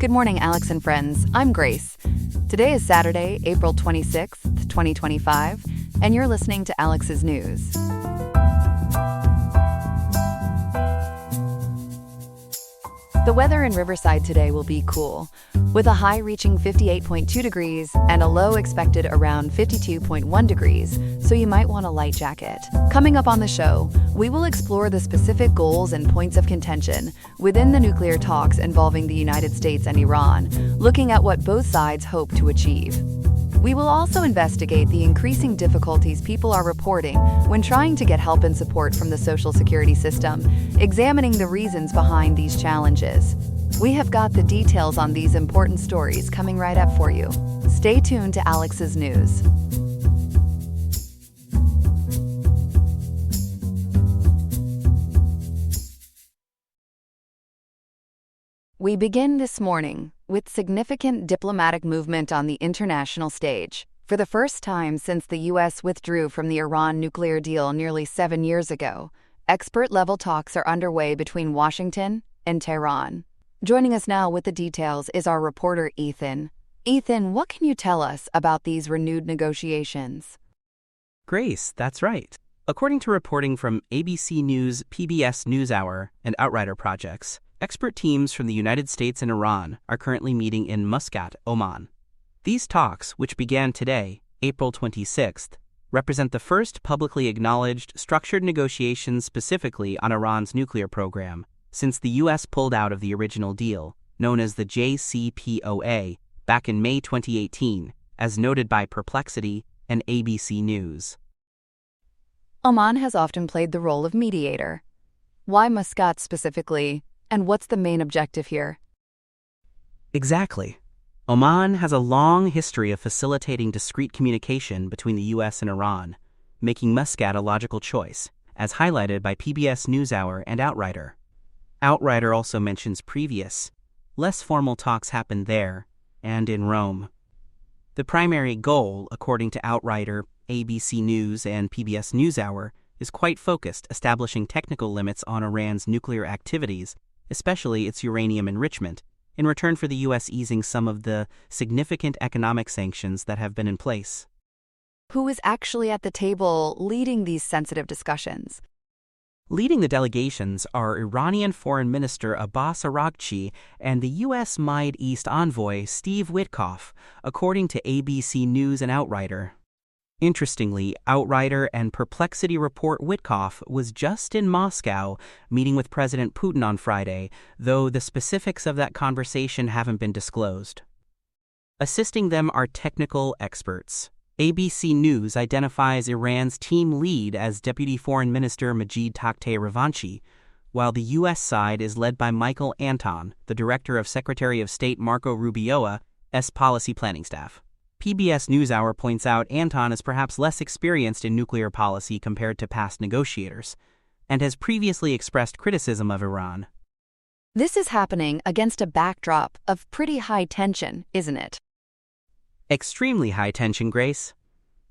Good morning, Alex and friends. I'm Grace. Today is Saturday, April 26th, 2025, and you're listening to Alex's News. The weather in Riverside today will be cool, with a high reaching 58.2 degrees and a low expected around 52.1 degrees, so you might want a light jacket. Coming up on the show, we will explore the specific goals and points of contention within the nuclear talks involving the United States and Iran, looking at what both sides hope to achieve. We will also investigate the increasing difficulties people are reporting when trying to get help and support from the Social Security system, examining the reasons behind these challenges. We have got the details on these important stories coming right up for you. Stay tuned to Alex's News. We begin this morning with significant diplomatic movement on the international stage. For the first time since the U.S. withdrew from the Iran nuclear deal nearly 7 years ago, expert-level talks are underway between Washington and Tehran. Joining us now with the details is our reporter Ethan. Ethan, what can you tell us about these renewed negotiations? Grace, that's right. According to reporting from ABC News, PBS NewsHour, and Outrider Projects, expert teams from the United States and Iran are currently meeting in Muscat, Oman. These talks, which began today, April 26th, represent the first publicly acknowledged structured negotiations specifically on Iran's nuclear program since the U.S. pulled out of the original deal, known as the JCPOA, back in May 2018, as noted by Perplexity and ABC News. Oman has often played the role of mediator. Why Muscat specifically? And what's the main objective here? Exactly. Oman has a long history of facilitating discreet communication between the U.S. and Iran, making Muscat a logical choice, as highlighted by PBS NewsHour and Outrider. Outrider also mentions previous, less formal talks happened there and in Rome. The primary goal, according to Outrider, ABC News, and PBS NewsHour, is quite focused, establishing technical limits on Iran's nuclear activities, especially its uranium enrichment, in return for the U.S. easing some of the significant economic sanctions that have been in place. Who is actually at the table leading these sensitive discussions? Leading the delegations are Iranian Foreign Minister Abbas Araghchi and the U.S. Middle East envoy Steve Witkoff, according to ABC News and Outrider. Interestingly, Outrider and Perplexity report Witkoff was just in Moscow meeting with President Putin on Friday, though the specifics of that conversation haven't been disclosed. Assisting them are technical experts. ABC News identifies Iran's team lead as Deputy Foreign Minister Majid Ravanchi, while the U.S. side is led by Michael Anton, the director of Secretary of State Marco Rubio's policy planning staff. PBS NewsHour points out Anton is perhaps less experienced in nuclear policy compared to past negotiators, and has previously expressed criticism of Iran. This is happening against a backdrop of pretty high tension, isn't it? Extremely high tension, Grace.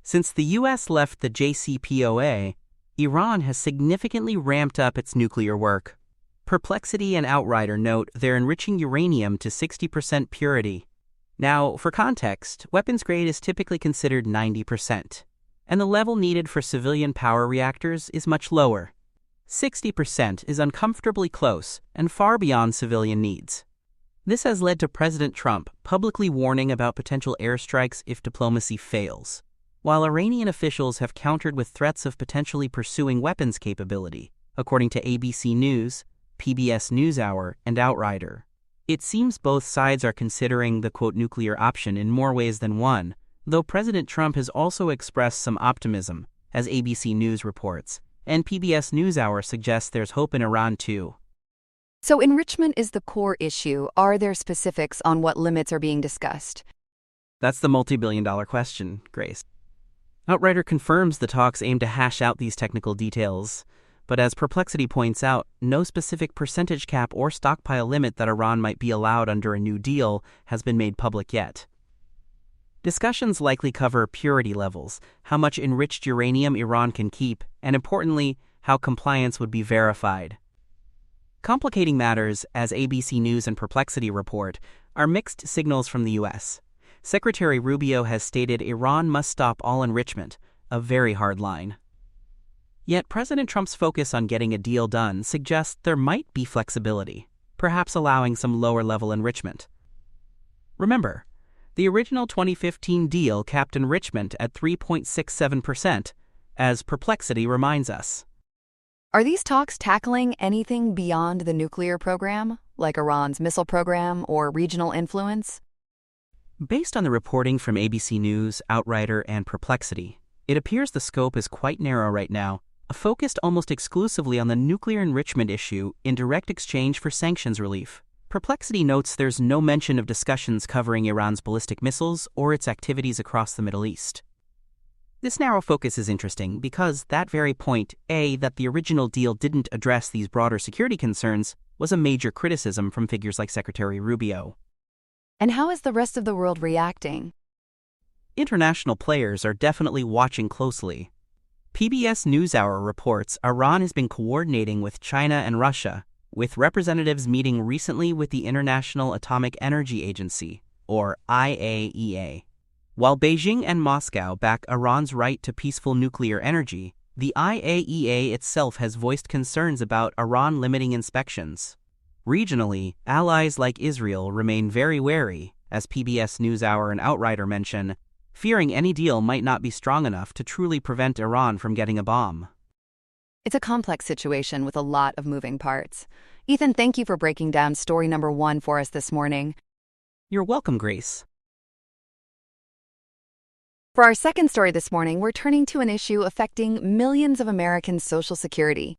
Since the U.S. left the JCPOA, Iran has significantly ramped up its nuclear work. Perplexity and Outrider note they're enriching uranium to 60% purity. Now, for context, weapons grade is typically considered 90%, and the level needed for civilian power reactors is much lower. 60% is uncomfortably close and far beyond civilian needs. This has led to President Trump publicly warning about potential airstrikes if diplomacy fails, while Iranian officials have countered with threats of potentially pursuing weapons capability, according to ABC News, PBS NewsHour, and Outrider. It seems both sides are considering the quote nuclear option in more ways than one, though President Trump has also expressed some optimism, as ABC News reports, and PBS NewsHour suggests there's hope in Iran too. So enrichment is the core issue. Are there specifics on what limits are being discussed? That's the multi-billion-dollar question, Grace. Outrider confirms the talks aim to hash out these technical details, but as Perplexity points out, no specific percentage cap or stockpile limit that Iran might be allowed under a new deal has been made public yet. Discussions likely cover purity levels, how much enriched uranium Iran can keep, and importantly, how compliance would be verified. Complicating matters, as ABC News and Perplexity report, are mixed signals from the U.S. Secretary Rubio has stated Iran must stop all enrichment, a very hard line. Yet President Trump's focus on getting a deal done suggests there might be flexibility, perhaps allowing some lower-level enrichment. Remember, the original 2015 deal capped enrichment at 3.67%, as Perplexity reminds us. Are these talks tackling anything beyond the nuclear program, like Iran's missile program or regional influence? Based on the reporting from ABC News, Outrider, and Perplexity, it appears the scope is quite narrow right now, focused almost exclusively on the nuclear enrichment issue in direct exchange for sanctions relief. Perplexity notes there's no mention of discussions covering Iran's ballistic missiles or its activities across the Middle East. This narrow focus is interesting because that very point, that the original deal didn't address these broader security concerns, was a major criticism from figures like Secretary Rubio. And how is the rest of the world reacting? International players are definitely watching closely. PBS NewsHour reports Iran has been coordinating with China and Russia, with representatives meeting recently with the International Atomic Energy Agency, or IAEA. While Beijing and Moscow back Iran's right to peaceful nuclear energy, the IAEA itself has voiced concerns about Iran limiting inspections. Regionally, allies like Israel remain very wary, as PBS NewsHour and Outrider mention, fearing any deal might not be strong enough to truly prevent Iran from getting a bomb. It's a complex situation with a lot of moving parts. Ethan, thank you for breaking down story number 1 for us this morning. You're welcome, Grace. For our second story this morning, we're turning to an issue affecting millions of Americans' Social Security.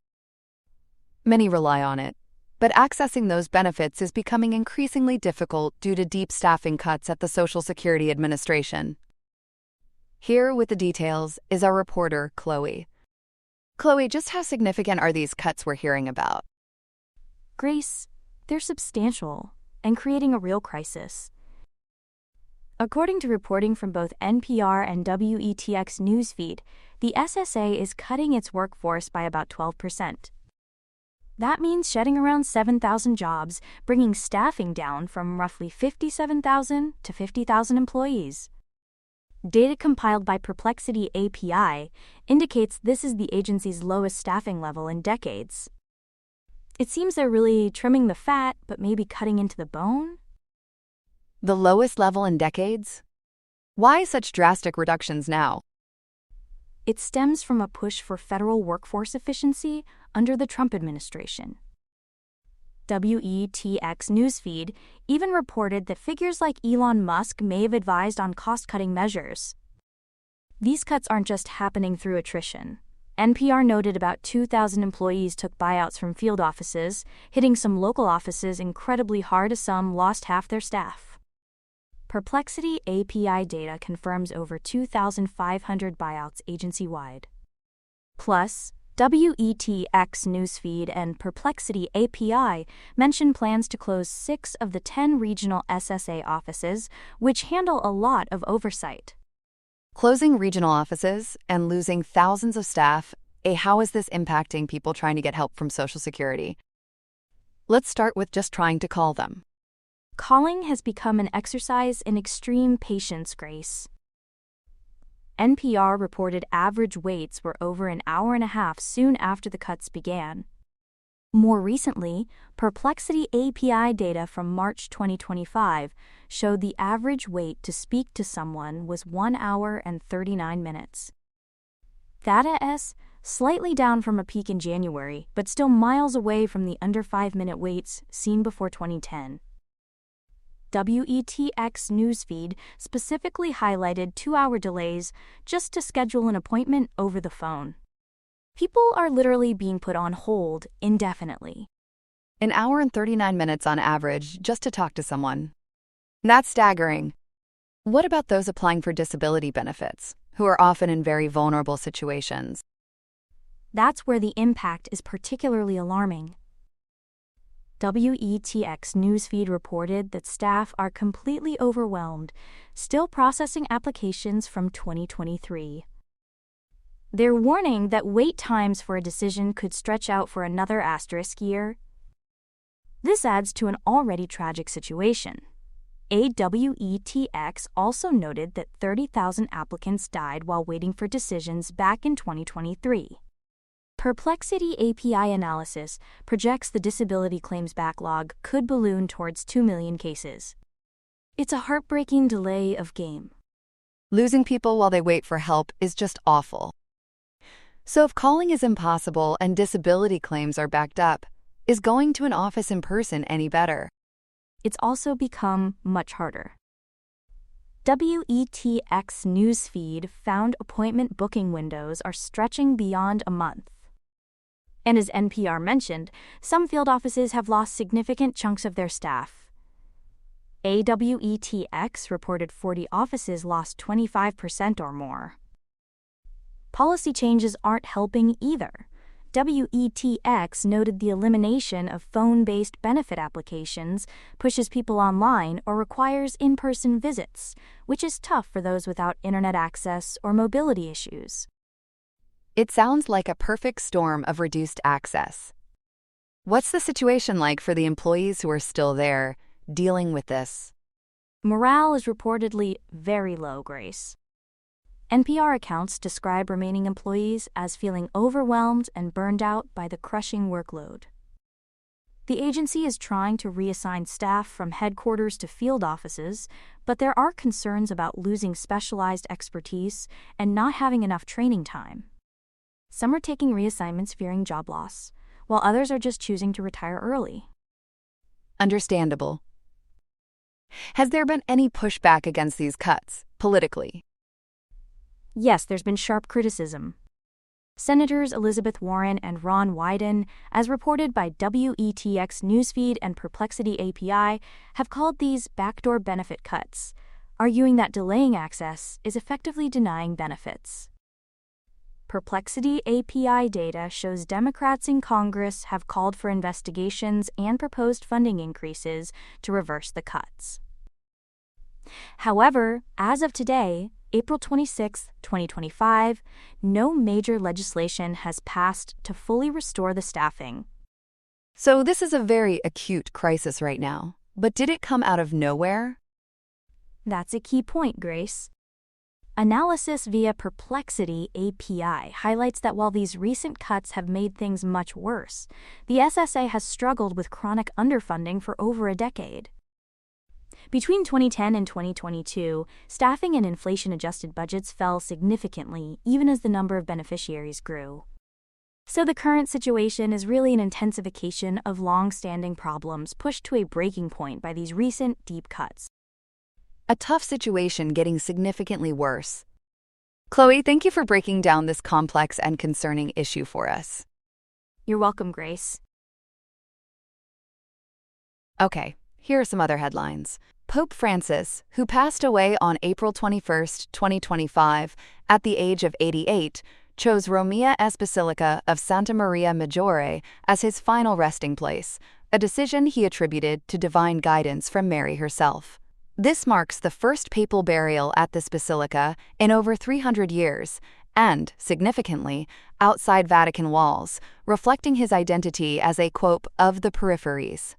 Many rely on it, but accessing those benefits is becoming increasingly difficult due to deep staffing cuts at the Social Security Administration. Here with the details is our reporter, Chloe. Chloe, just how significant are these cuts we're hearing about? Grace, they're substantial and creating a real crisis. According to reporting from both NPR and WETX newsfeed, the SSA is cutting its workforce by about 12%. That means shedding around 7,000 jobs, bringing staffing down from roughly 57,000 to 50,000 employees. Data compiled by Perplexity API indicates this is the agency's lowest staffing level in decades. It seems they're really trimming the fat, but maybe cutting into the bone? The lowest level in decades? Why such drastic reductions now? It stems from a push for federal workforce efficiency under the Trump administration. WETX newsfeed even reported that figures like Elon Musk may have advised on cost-cutting measures. These cuts aren't just happening through attrition. NPR noted about 2,000 employees took buyouts from field offices, hitting some local offices incredibly hard as some lost half their staff. Perplexity API data confirms over 2,500 buyouts agency-wide. Plus, WETX newsfeed and Perplexity API mention plans to close 6 of the 10 regional SSA offices, which handle a lot of oversight. Closing regional offices and losing thousands of staff, how is this impacting people trying to get help from Social Security? Let's start with just trying to call them. Calling has become an exercise in extreme patience, Grace. NPR reported average waits were over an hour and a half soon after the cuts began. More recently, Perplexity API data from March 2025 showed the average wait to speak to someone was 1 hour and 39 minutes. That slightly down from a peak in January, but still miles away from the under 5-minute waits seen before 2010. WETX newsfeed specifically highlighted 2-hour delays just to schedule an appointment over the phone. People are literally being put on hold indefinitely. An hour and 39 minutes on average just to talk to someone. That's staggering. What about those applying for disability benefits, who are often in very vulnerable situations? That's where the impact is particularly alarming. WETX newsfeed reported that staff are completely overwhelmed, still processing applications from 2023. They're warning that wait times for a decision could stretch out for another * year. This adds to an already tragic situation. AWETX also noted that 30,000 applicants died while waiting for decisions back in 2023. Perplexity API analysis projects the disability claims backlog could balloon towards 2 million cases. It's a heartbreaking delay of game. Losing people while they wait for help is just awful. So if calling is impossible and disability claims are backed up, is going to an office in person any better? It's also become much harder. WETX newsfeed found appointment booking windows are stretching beyond a month. And as NPR mentioned, some field offices have lost significant chunks of their staff. AWETX reported 40 offices lost 25% or more. Policy changes aren't helping either. WETX noted the elimination of phone-based benefit applications pushes people online or requires in-person visits, which is tough for those without internet access or mobility issues. It sounds like a perfect storm of reduced access. What's the situation like for the employees who are still there, dealing with this? Morale is reportedly very low, Grace. NPR accounts describe remaining employees as feeling overwhelmed and burned out by the crushing workload. The agency is trying to reassign staff from headquarters to field offices, but there are concerns about losing specialized expertise and not having enough training time. Some are taking reassignments fearing job loss, while others are just choosing to retire early. Understandable. Has there been any pushback against these cuts, politically? Yes, there's been sharp criticism. Senators Elizabeth Warren and Ron Wyden, as reported by WETX Newsfeed and Perplexity API, have called these backdoor benefit cuts, arguing that delaying access is effectively denying benefits. Perplexity API data shows Democrats in Congress have called for investigations and proposed funding increases to reverse the cuts. However, as of today, April 26, 2025, no major legislation has passed to fully restore the staffing. So this is a very acute crisis right now, but did it come out of nowhere? That's a key point, Grace. Analysis via Perplexity API highlights that while these recent cuts have made things much worse, the SSA has struggled with chronic underfunding for over a decade. Between 2010 and 2022, staffing and inflation-adjusted budgets fell significantly, even as the number of beneficiaries grew. So the current situation is really an intensification of long-standing problems pushed to a breaking point by these recent deep cuts. A tough situation getting significantly worse. Chloe, thank you for breaking down this complex and concerning issue for us. You're welcome, Grace. Okay, here are some other headlines. Pope Francis, who passed away on April 21, 2025, at the age of 88, chose Romea's Basilica of Santa Maria Maggiore as his final resting place, a decision he attributed to divine guidance from Mary herself. This marks the first papal burial at this basilica in over 300 years and, significantly, outside Vatican walls, reflecting his identity as a, quote, of the peripheries.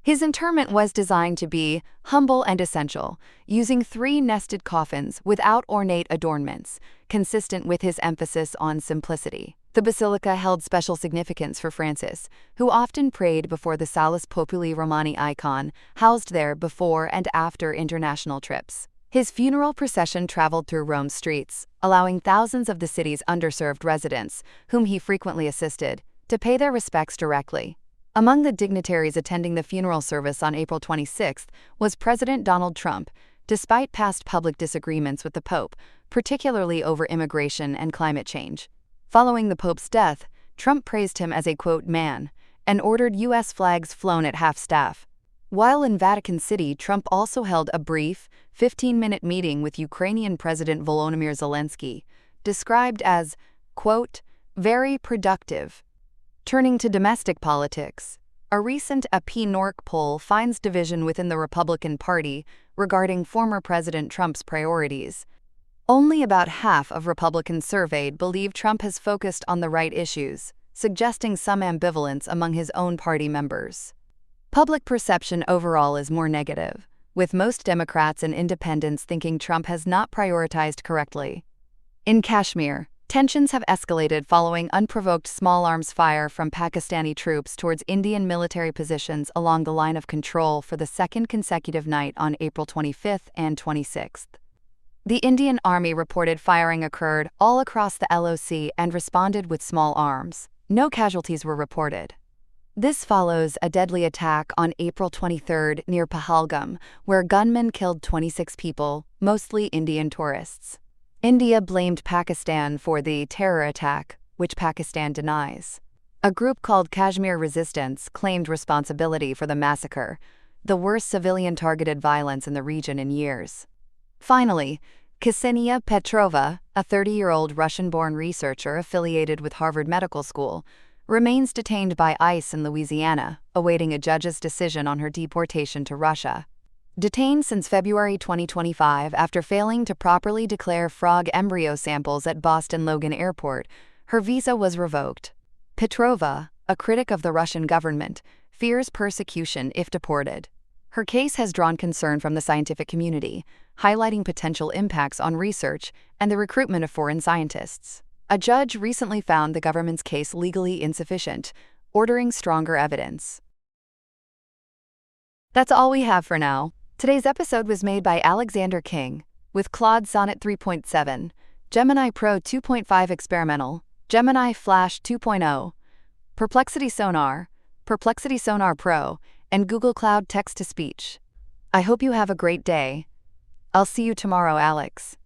His interment was designed to be humble and essential, using 3 nested coffins without ornate adornments, consistent with his emphasis on simplicity. The basilica held special significance for Francis, who often prayed before the Salus Populi Romani icon, housed there before and after international trips. His funeral procession traveled through Rome's streets, allowing thousands of the city's underserved residents, whom he frequently assisted, to pay their respects directly. Among the dignitaries attending the funeral service on April 26 was President Donald Trump, despite past public disagreements with the Pope, particularly over immigration and climate change. Following the Pope's death, Trump praised him as a, quote, man, and ordered U.S. flags flown at half-staff. While in Vatican City, Trump also held a brief, 15-minute meeting with Ukrainian President Volodymyr Zelensky, described as, quote, very productive. Turning to domestic politics, a recent AP NORC poll finds division within the Republican Party regarding former President Trump's priorities. Only about half of Republicans surveyed believe Trump has focused on the right issues, suggesting some ambivalence among his own party members. Public perception overall is more negative, with most Democrats and independents thinking Trump has not prioritized correctly. In Kashmir, tensions have escalated following unprovoked small arms fire from Pakistani troops towards Indian military positions along the line of control for the second consecutive night on April 25th and 26th. The Indian Army reported firing occurred all across the LOC and responded with small arms. No casualties were reported. This follows a deadly attack on April 23 near Pahalgam, where gunmen killed 26 people, mostly Indian tourists. India blamed Pakistan for the terror attack, which Pakistan denies. A group called Kashmir Resistance claimed responsibility for the massacre, the worst civilian-targeted violence in the region in years. Finally, Ksenia Petrova, a 30-year-old Russian-born researcher affiliated with Harvard Medical School, remains detained by ICE in Louisiana, awaiting a judge's decision on her deportation to Russia. Detained since February 2025 after failing to properly declare frog embryo samples at Boston Logan Airport, her visa was revoked. Petrova, a critic of the Russian government, fears persecution if deported. Her case has drawn concern from the scientific community, highlighting potential impacts on research and the recruitment of foreign scientists. A judge recently found the government's case legally insufficient, ordering stronger evidence. That's all we have for now. Today's episode was made by Alexander King, with Claude Sonnet 3.7, Gemini Pro 2.5 Experimental, Gemini Flash 2.0, Perplexity Sonar Pro, and Google Cloud Text-to-Speech. I hope you have a great day. I'll see you tomorrow, Alex.